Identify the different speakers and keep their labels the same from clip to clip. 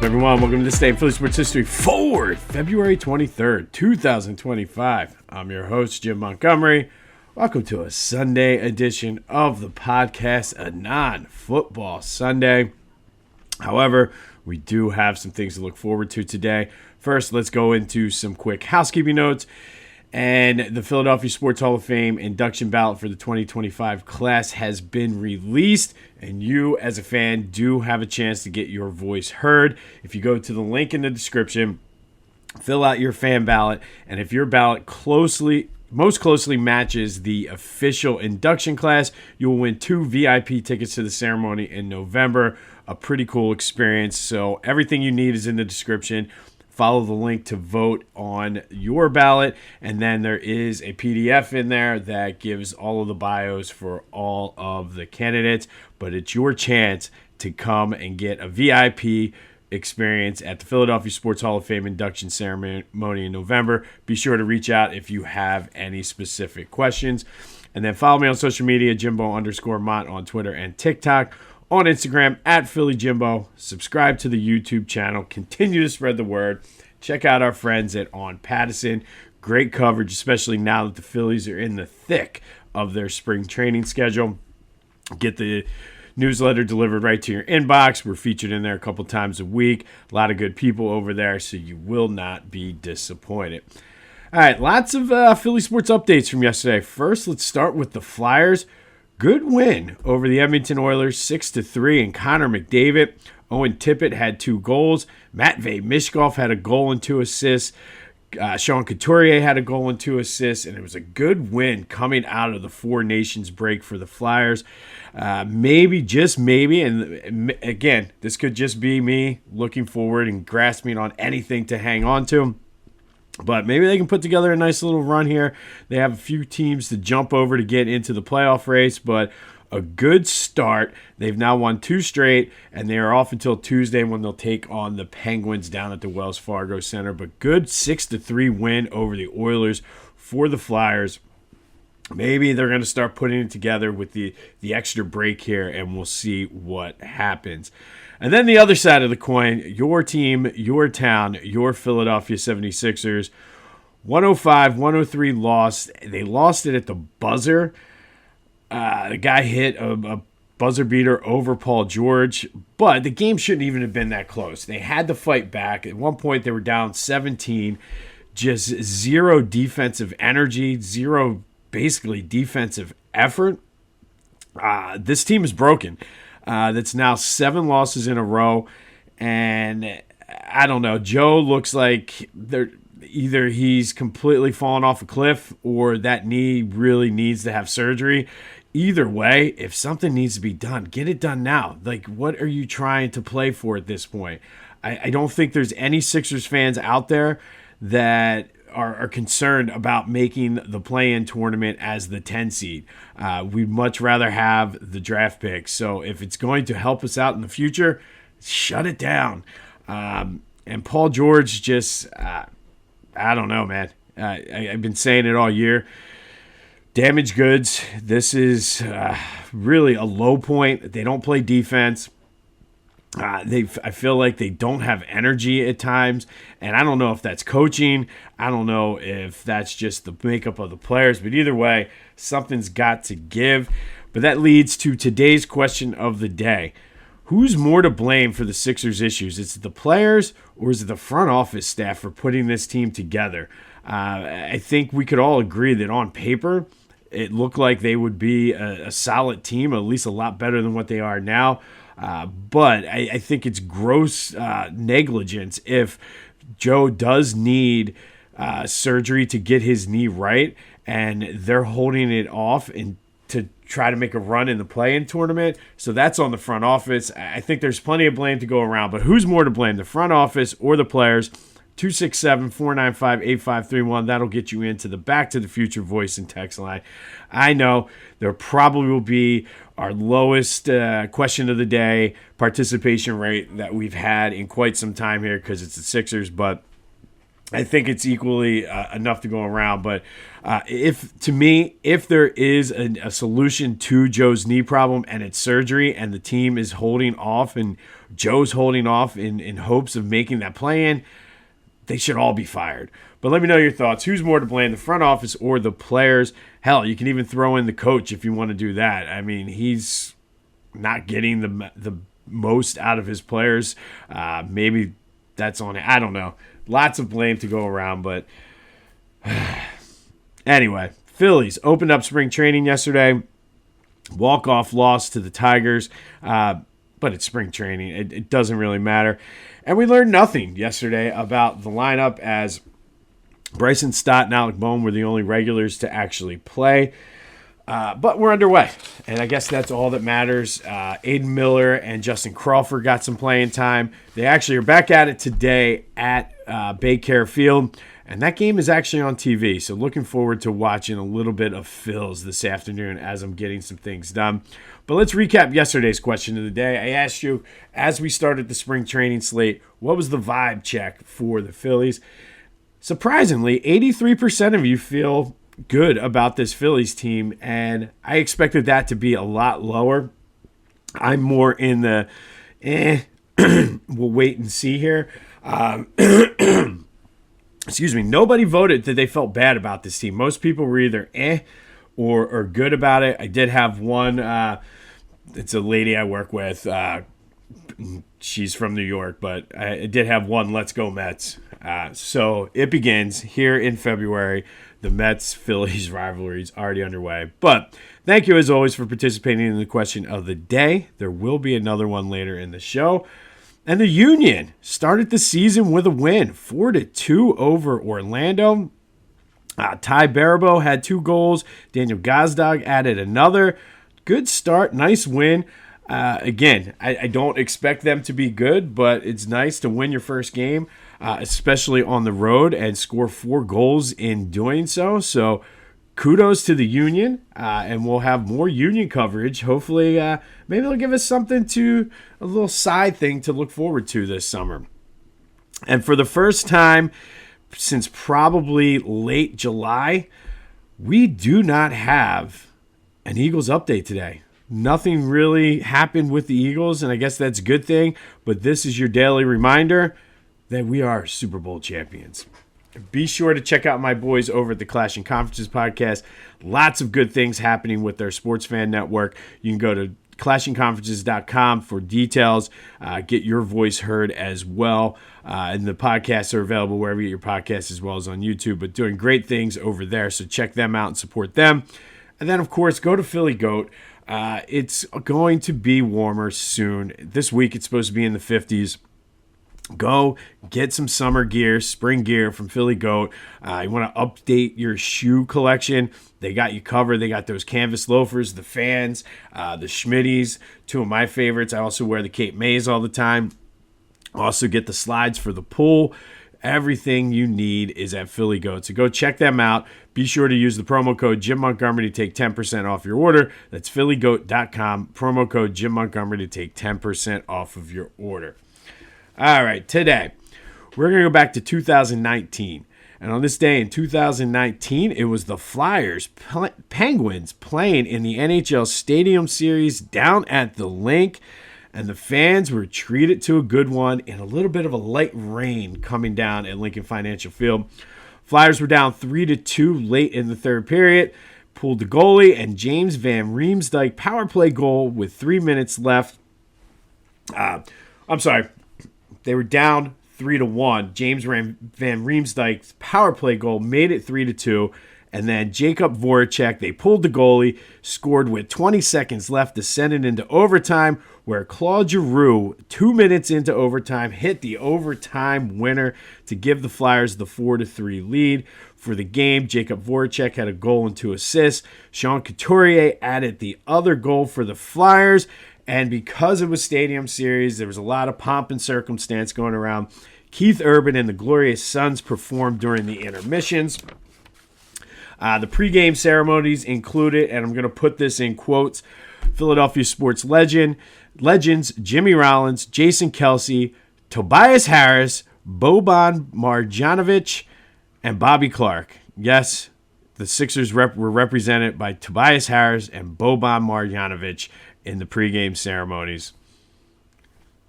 Speaker 1: everyone? Welcome to this day in Philly Sports History for February 23rd, 2025. I'm your host, Jim Montgomery. Welcome to a Sunday edition of the podcast, a non-football Sunday. However, we do have some things to look forward to today. First, let's go into some quick housekeeping notes. And the Philadelphia Sports Hall of Fame induction ballot for the 2025 class has been released. And you, as a fan, do have a chance to get your voice heard. If you go to the link in the description, fill out your fan ballot. And if your ballot most closely matches the official induction class, you will win 2 VIP tickets to the ceremony in November. A pretty cool experience. So everything you need is in the description. Follow the link to vote on your ballot, and then there is a PDF in there that gives all of the bios for all of the candidates, but it's your chance to come and get a VIP experience at the Philadelphia Sports Hall of Fame induction ceremony in November. Be sure to reach out if you have any specific questions. And then follow me on social media, Jimbo_Mott on Twitter and TikTok. On Instagram, at PhillyJimbo. Subscribe to the YouTube channel. Continue to spread the word. Check out our friends at On Pattison. Great coverage, especially now that the Phillies are in the thick of their spring training schedule. Get the newsletter delivered right to your inbox. We're featured in there a couple times a week. A lot of good people over there, so you will not be disappointed. All right, lots of Philly sports updates from yesterday. First, let's start with the Flyers. Good win over the Edmonton Oilers, 6-3, and Connor McDavid. Owen Tippett had 2 goals. Matvei Michkov had a goal and 2 assists. Sean Couturier had a goal and 2 assists, and it was a good win coming out of the Four Nations break for the Flyers. Maybe, just maybe, and again, this could just be me looking forward and grasping on anything to hang on to. But maybe they can put together a nice little run here. They have a few teams to jump over to get into the playoff race, but a good start. They've now won 2 straight, and they are off until Tuesday when they'll take on the Penguins down at the Wells Fargo Center. But good 6-3 win over the Oilers for the Flyers. Maybe they're going to start putting it together with the extra break here, and we'll see what happens. And then the other side of the coin, your team, your town, your Philadelphia 76ers, 105-103 loss. They lost it at the buzzer. The guy hit a buzzer beater over Paul George, but the game shouldn't even have been that close. They had to fight back. At one point, they were down 17, just zero defensive energy, zero basically defensive effort. This team is broken. That's now 7 losses in a row, and I don't know. Joe looks like either he's completely fallen off a cliff or that knee really needs to have surgery. Either way, if something needs to be done, get it done now. Like, what are you trying to play for at this point? I don't think there's any Sixers fans out there that are concerned about making the play-in tournament as the 10 seed. We'd much rather have the draft pick. So if it's going to help us out in the future, shut it down. And Paul George just, I don't know, man. I've been saying it all year. Damaged goods. This is really a low point. They don't play defense. I feel like they don't have energy at times, and I don't know if that's coaching. I don't know if that's just the makeup of the players, but either way, something's got to give. But that leads to today's question of the day. Who's more to blame for the Sixers' issues? Is it the players or is it the front office staff for putting this team together? I think we could all agree that on paper, it looked like they would be a solid team, at least a lot better than what they are now. But I think it's gross negligence if Joe does need surgery to get his knee right, and they're holding it off and to try to make a run in the play-in tournament. So that's on the front office. I think there's plenty of blame to go around, but who's more to blame, the front office or the players? 267-495-8531. That'll get you into the Back to the Future voice and text line. I know there probably will be our lowest question of the day participation rate that we've had in quite some time here because it's the Sixers, but I think it's equally enough to go around. But if there is a solution to Joe's knee problem and it's surgery and the team is holding off and Joe's holding off in hopes of making that play-in. They should all be fired. But let me know your thoughts. Who's more to blame, the front office or the players? Hell, you can even throw in the coach if you want to do that. I mean, he's not getting the most out of his players. Maybe that's on it. I don't know. Lots of blame to go around, but anyway, Phillies opened up spring training yesterday. Walk-off loss to the Tigers, but it's spring training. It doesn't really matter. And we learned nothing yesterday about the lineup, as Bryson Stott and Alec Bohm were the only regulars to actually play. But we're underway, and I guess that's all that matters. Aiden Miller and Justin Crawford got some playing time. They actually are back at it today at Baycare Field, and that game is actually on TV. So looking forward to watching a little bit of Phils this afternoon as I'm getting some things done. But let's recap yesterday's question of the day. I asked you, as we started the spring training slate, what was the vibe check for the Phillies? Surprisingly, 83% of you feel good about this Phillies team, and I expected that to be a lot lower. I'm more in the we'll wait and see here. Excuse me. Nobody voted that they felt bad about this team. Most people were either or good about it. I did have one. It's a lady I work with. She's from New York, but I did have one Let's Go Mets. So it begins here in February. The Mets-Phillies rivalry is already underway. But thank you, as always, for participating in the question of the day. There will be another one later in the show. And the Union started the season with a win, 4-2 over Orlando. Ty Barabo had 2 goals. Daniel Gazdag added another. Good start, nice win. Again, I don't expect them to be good, but it's nice to win your first game, especially on the road, and score 4 goals in doing so. So kudos to the Union, and we'll have more Union coverage. Hopefully, maybe they'll give us a little side thing to look forward to this summer. And for the first time since probably late July, we do not have an Eagles update today. Nothing really happened with the Eagles, and I guess that's a good thing, but this is your daily reminder that we are Super Bowl champions. Be sure to check out my boys over at the Clashing Conferences podcast. Lots of good things happening with their Sports Fan Network. You can go to clashingconferences.com for details. Get your voice heard as well. And the podcasts are available wherever you get your podcasts, as well as on YouTube, but doing great things over there, so check them out and support them. And then, of course, go to Philly Goat. It's going to be warmer soon. This week it's supposed to be in the 50s. Go get some summer gear, spring gear from Philly Goat. You want to update your shoe collection. They got you covered. They got those canvas loafers, the fans, the Schmitties, 2 of my favorites. I also wear the Cape Mays all the time. Also get the slides for the pool. Everything you need is at Philly Goat. So go check them out. Be sure to use the promo code Jim Montgomery to take 10% off your order. That's phillygoat.com. Promo code Jim Montgomery to take 10% off of your order. All right, today we're going to go back to 2019. And on this day in 2019, it was the Flyers Penguins playing in the NHL Stadium Series down at the Link. And the fans were treated to a good one in a little bit of a light rain coming down at Lincoln Financial Field. Flyers were down 3-2 late in the third period, pulled the goalie, and James Van Riemsdyk power play goal with 3 minutes left. They were down 3-1. James Van Riemsdyk's power play goal made it 3-2. And then Jacob Voracek, they pulled the goalie, scored with 20 seconds left to send it into overtime, where Claude Giroux, 2 minutes into overtime, hit the overtime winner to give the Flyers the 4-3 lead. For the game, Jacob Voracek had a goal and 2 assists. Sean Couturier added the other goal for the Flyers. And because it was Stadium Series, there was a lot of pomp and circumstance going around. Keith Urban and the Glorious Sons performed during the intermissions. The pregame ceremonies included, and I'm going to put this in quotes, Philadelphia sports legends Jimmy Rollins, Jason Kelce, Tobias Harris, Boban Marjanovic, and Bobby Clark. Yes, the Sixers were represented by Tobias Harris and Boban Marjanovic in the pregame ceremonies.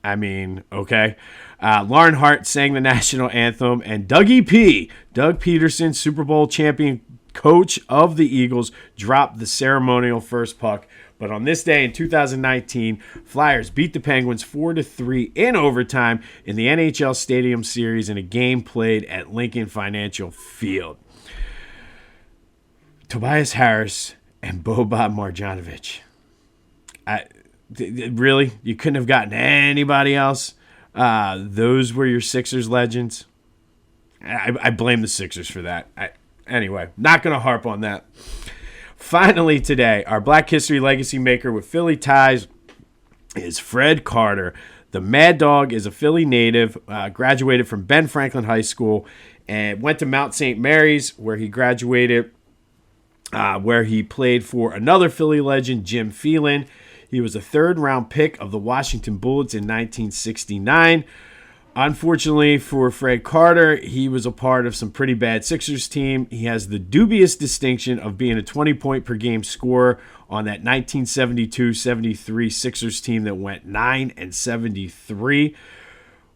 Speaker 1: I mean, okay. Lauren Hart sang the national anthem, and Doug Peterson, Super Bowl champion coach of the Eagles, dropped the ceremonial first puck. But on this day in 2019, Flyers beat the Penguins 4-3 in overtime in the NHL Stadium Series in a game played at Lincoln Financial Field. Tobias Harris and Boban Marjanovic. Really? You couldn't have gotten anybody else? Those were your Sixers legends? I blame the Sixers for that. Anyway, not going to harp on that. Finally today, our Black History legacy maker with Philly ties is Fred Carter. The Mad Dog is a Philly native, graduated from Ben Franklin High School, and went to Mount St. Mary's, where he graduated, where he played for another Philly legend, Jim Phelan. He was a third-round pick of the Washington Bullets in 1969. Unfortunately for Fred Carter, he was a part of some pretty bad Sixers team. He has the dubious distinction of being a 20-point-per-game scorer on that 1972-73 Sixers team that went 9-73,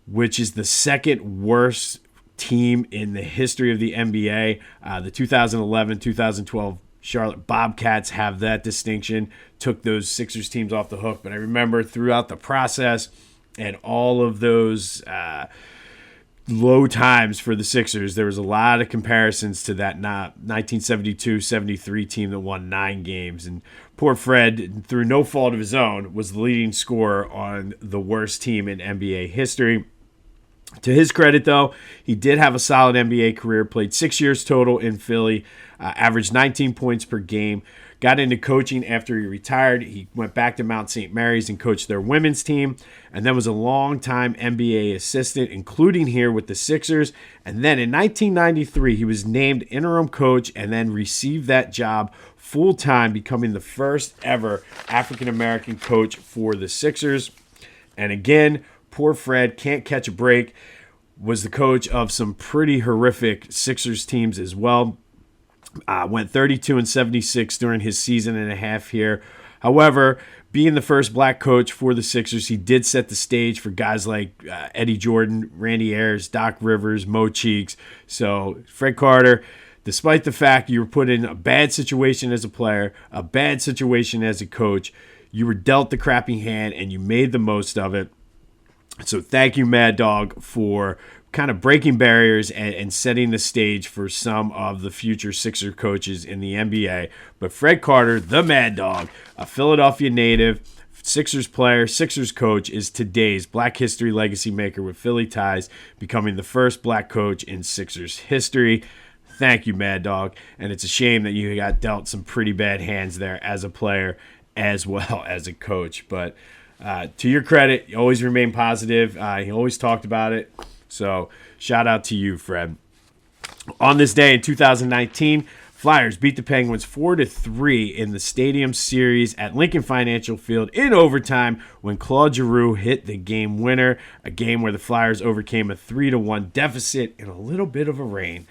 Speaker 1: which is the second worst team in the history of the NBA. The 2011-2012 Charlotte Bobcats have that distinction, took those Sixers teams off the hook. But I remember throughout the process and all of those low times for the Sixers, there was a lot of comparisons to that 1972-73 team that won 9 games. And poor Fred, through no fault of his own, was the leading scorer on the worst team in NBA history. To his credit, though, he did have a solid NBA career, played 6 years total in Philly, averaged 19 points per game, got into coaching after he retired. He went back to Mount St. Mary's and coached their women's team, and then was a long-time NBA assistant, including here with the Sixers. And then in 1993, he was named interim coach and then received that job full-time, becoming the first ever African-American coach for the Sixers. And again, poor Fred can't catch a break, was the coach of some pretty horrific Sixers teams as well. Went 32-76 during his season and a half here. However, being the first black coach for the Sixers, he did set the stage for guys like Eddie Jordan, Randy Ayers, Doc Rivers, Mo Cheeks. So Fred Carter, despite the fact you were put in a bad situation as a player, a bad situation as a coach, you were dealt the crappy hand and you made the most of it. So thank you, Mad Dog, for kind of breaking barriers and setting the stage for some of the future Sixer coaches in the NBA. But Fred Carter, the Mad Dog, a Philadelphia native, Sixers player, Sixers coach, is today's Black History legacy maker with Philly ties, becoming the first black coach in Sixers history. Thank you, Mad Dog. And it's a shame that you got dealt some pretty bad hands there as a player as well as a coach. But to your credit, you always remain positive. He always talked about it. So shout out to you, Fred. On this day in 2019, Flyers beat the Penguins 4-3 in the Stadium Series at Lincoln Financial Field in overtime when Claude Giroux hit the game winner, a game where the Flyers overcame a 3-1 deficit in a little bit of a rain.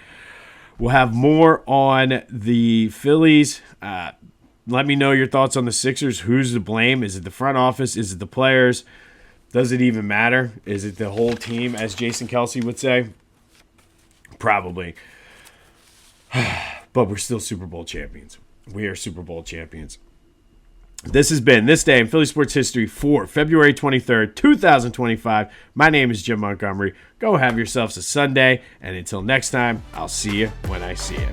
Speaker 1: We'll have more on the Phillies. Let me know your thoughts on the Sixers. Who's to blame? Is it the front office? Is it the players? Does it even matter? Is it the whole team, as Jason Kelsey would say? Probably. But we're still Super Bowl champions. We are Super Bowl champions. This has been This Day in Philly Sports History for February 23rd, 2025. My name is Jim Montgomery. Go have yourselves a Sunday. And until next time, I'll see you when I see you.